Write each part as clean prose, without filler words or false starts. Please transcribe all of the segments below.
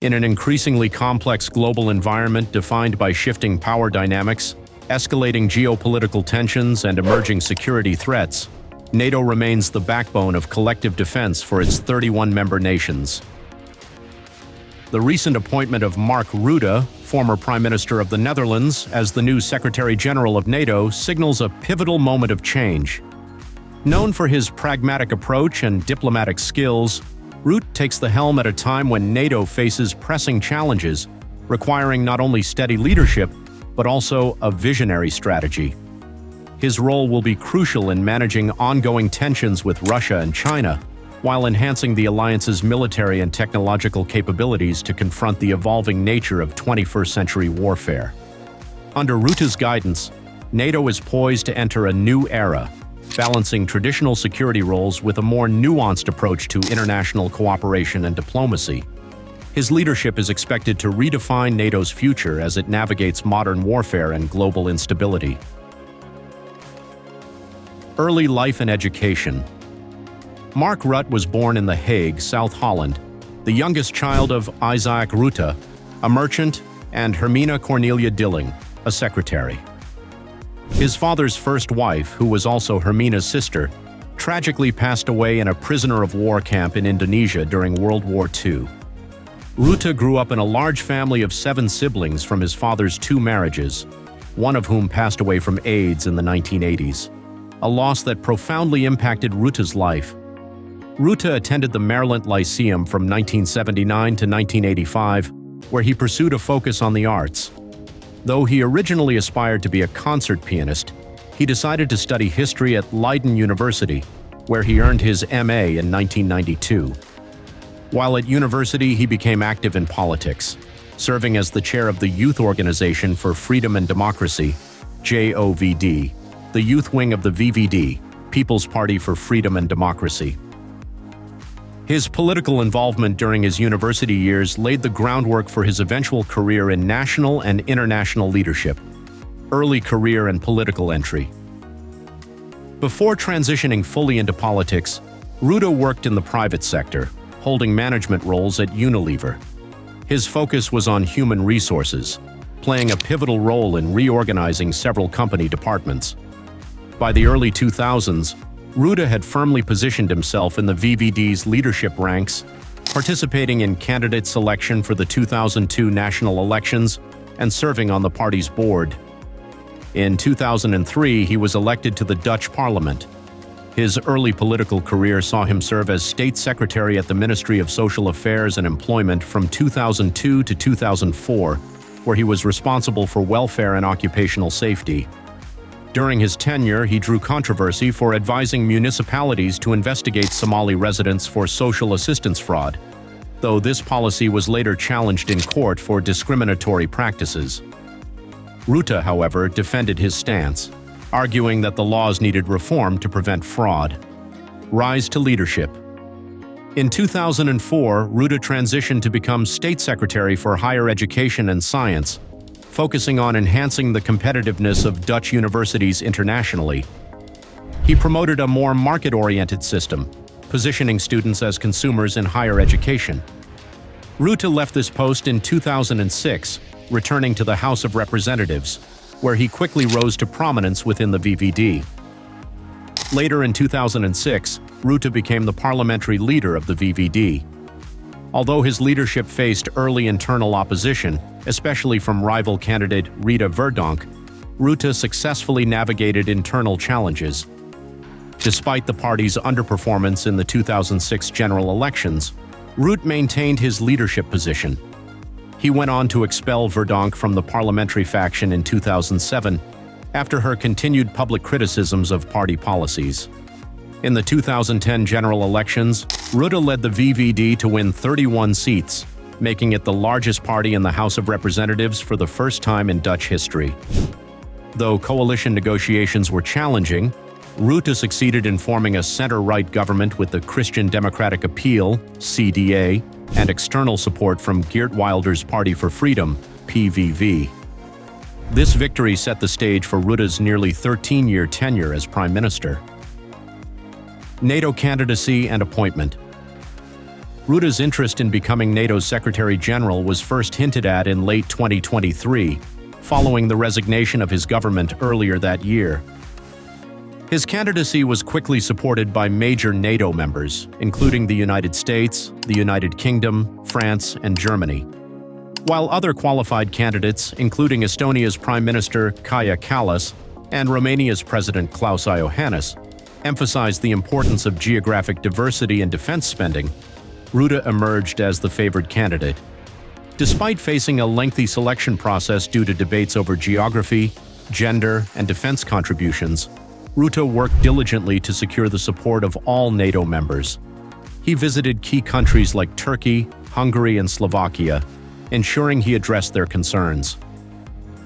In an increasingly complex global environment defined by shifting power dynamics, escalating geopolitical tensions, and emerging security threats, NATO remains the backbone of collective defense for its 31 member nations. The recent appointment of Mark Rutte, former Prime Minister of the Netherlands, as the new Secretary-General of NATO signals a pivotal moment of change. Known for his pragmatic approach and diplomatic skills, Rutte takes the helm at a time when NATO faces pressing challenges, requiring not only steady leadership, but also a visionary strategy. His role will be crucial in managing ongoing tensions with Russia and China, while enhancing the alliance's military and technological capabilities to confront the evolving nature of 21st-century warfare. Under Rutte's guidance, NATO is poised to enter a new era, balancing traditional security roles with a more nuanced approach to international cooperation and diplomacy. His leadership is expected to redefine NATO's future as it navigates modern warfare and global instability. Early life and education. Mark Rutte was born in The Hague, South Holland, the youngest child of Isaac Rutte, a merchant, and Hermina Cornelia Dilling, a secretary. His father's first wife, who was also Hermina's sister, tragically passed away in a prisoner of war camp in Indonesia during World War II. Rutte grew up in a large family of 7 siblings from his father's 2 marriages, one of whom passed away from AIDS in the 1980s, a loss that profoundly impacted Rutte's life. Rutte attended the Maryland Lyceum from 1979 to 1985, where he pursued a focus on the arts. Though he originally aspired to be a concert pianist, he decided to study history at Leiden University, where he earned his MA in 1992. While at university, he became active in politics, serving as the chair of the Youth Organization for Freedom and Democracy, JOVD, the youth wing of the VVD, People's Party for Freedom and Democracy. His political involvement during his university years laid the groundwork for his eventual career in national and international leadership. Early career and political entry. Before transitioning fully into politics, Rutte worked in the private sector, holding management roles at Unilever. His focus was on human resources, playing a pivotal role in reorganizing several company departments. By the early 2000s, Rutte had firmly positioned himself in the VVD's leadership ranks, participating in candidate selection for the 2002 national elections and serving on the party's board. In 2003, he was elected to the Dutch parliament. His early political career saw him serve as state secretary at the Ministry of Social Affairs and Employment from 2002 to 2004, where he was responsible for welfare and occupational safety. During his tenure, he drew controversy for advising municipalities to investigate Somali residents for social assistance fraud, though this policy was later challenged in court for discriminatory practices. Rutte, however, defended his stance, arguing that the laws needed reform to prevent fraud. Rise to leadership. In 2004, Rutte transitioned to become State Secretary for Higher Education and Science, focusing on enhancing the competitiveness of Dutch universities internationally. He promoted a more market-oriented system, positioning students as consumers in higher education. Rutte left this post in 2006, returning to the House of Representatives, where he quickly rose to prominence within the VVD. Later in 2006, Rutte became the parliamentary leader of the VVD. Although his leadership faced early internal opposition, especially from rival candidate Rita Verdonk, Rutte successfully navigated internal challenges. Despite the party's underperformance in the 2006 general elections, Rutte maintained his leadership position. He went on to expel Verdonk from the parliamentary faction in 2007 after her continued public criticisms of party policies. In the 2010 general elections, Rutte led the VVD to win 31 seats, making it the largest party in the House of Representatives for the first time in Dutch history. Though coalition negotiations were challenging, Rutte succeeded in forming a center-right government with the Christian Democratic Appeal, CDA, and external support from Geert Wilders' Party for Freedom, PVV. This victory set the stage for Rutte's nearly 13-year tenure as Prime Minister. NATO candidacy and appointment. Rutte's interest in becoming NATO's Secretary-General was first hinted at in late 2023, following the resignation of his government earlier that year. His candidacy was quickly supported by major NATO members, including the United States, the United Kingdom, France, and Germany. While other qualified candidates, including Estonia's Prime Minister Kaja Kallas and Romania's President Klaus Iohannis, emphasized the importance of geographic diversity in defense spending, Rutte emerged as the favored candidate. Despite facing a lengthy selection process due to debates over geography, gender, and defense contributions, Rutte worked diligently to secure the support of all NATO members. He visited key countries like Turkey, Hungary, and Slovakia, ensuring he addressed their concerns.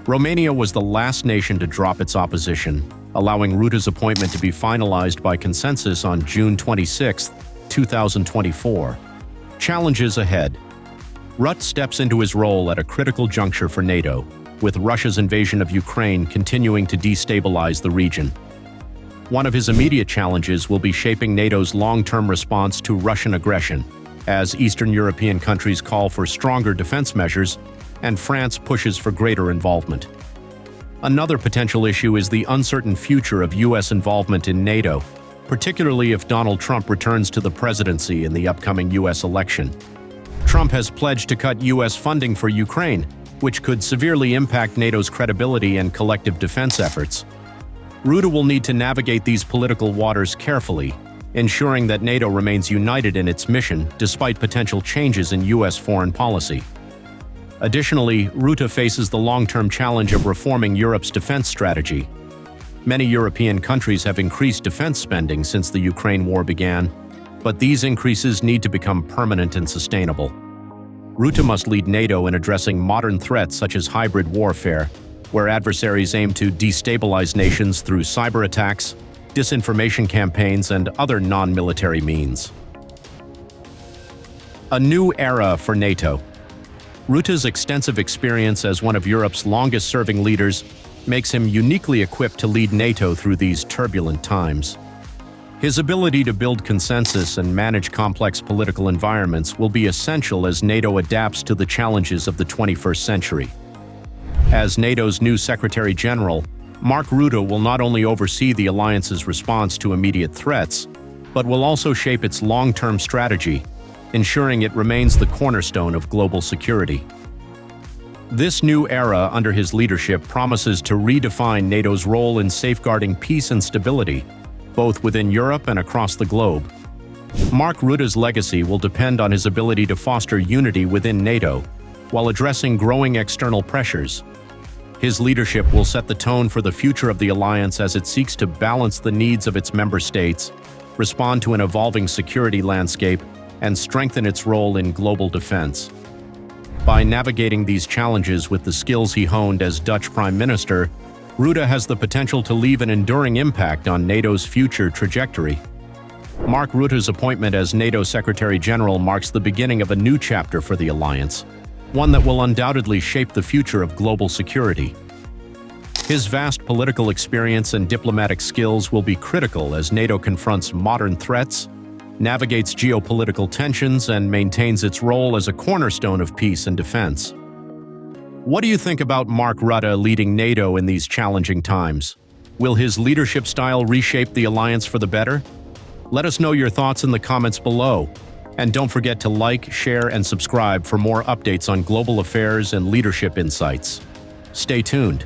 Romania was the last nation to drop its opposition, allowing Rutte's appointment to be finalized by consensus on June 26, 2024. Challenges ahead. Rutte steps into his role at a critical juncture for NATO, with Russia's invasion of Ukraine continuing to destabilize the region. One of his immediate challenges will be shaping NATO's long-term response to Russian aggression, as Eastern European countries call for stronger defense measures and France pushes for greater involvement. Another potential issue is the uncertain future of U.S. involvement in NATO, particularly if Donald Trump returns to the presidency in the upcoming U.S. election. Trump has pledged to cut U.S. funding for Ukraine, which could severely impact NATO's credibility and collective defense efforts. Rutte will need to navigate these political waters carefully, ensuring that NATO remains united in its mission despite potential changes in U.S. foreign policy. Additionally, Rutte faces the long-term challenge of reforming Europe's defense strategy. Many European countries have increased defense spending since the Ukraine war began, but these increases need to become permanent and sustainable. Rutte must lead NATO in addressing modern threats such as hybrid warfare, where adversaries aim to destabilize nations through cyber attacks, disinformation campaigns, and other non-military means. A new era for NATO. Rutte's extensive experience as one of Europe's longest-serving leaders makes him uniquely equipped to lead NATO through these turbulent times. His ability to build consensus and manage complex political environments will be essential as NATO adapts to the challenges of the 21st century. As NATO's new Secretary-General, Mark Rutte will not only oversee the alliance's response to immediate threats, but will also shape its long-term strategy, ensuring it remains the cornerstone of global security. This new era under his leadership promises to redefine NATO's role in safeguarding peace and stability, both within Europe and across the globe. Mark Rutte's legacy will depend on his ability to foster unity within NATO, while addressing growing external pressures. His leadership will set the tone for the future of the alliance as it seeks to balance the needs of its member states, respond to an evolving security landscape, and strengthen its role in global defense. By navigating these challenges with the skills he honed as Dutch Prime Minister, Rutte has the potential to leave an enduring impact on NATO's future trajectory. Mark Rutte's appointment as NATO Secretary-General marks the beginning of a new chapter for the alliance, one that will undoubtedly shape the future of global security. His vast political experience and diplomatic skills will be critical as NATO confronts modern threats, navigates geopolitical tensions, and maintains its role as a cornerstone of peace and defense. What do you think about Mark Rutte leading NATO in these challenging times? Will his leadership style reshape the alliance for the better? Let us know your thoughts in the comments below. And don't forget to like, share, and subscribe for more updates on global affairs and leadership insights. Stay tuned.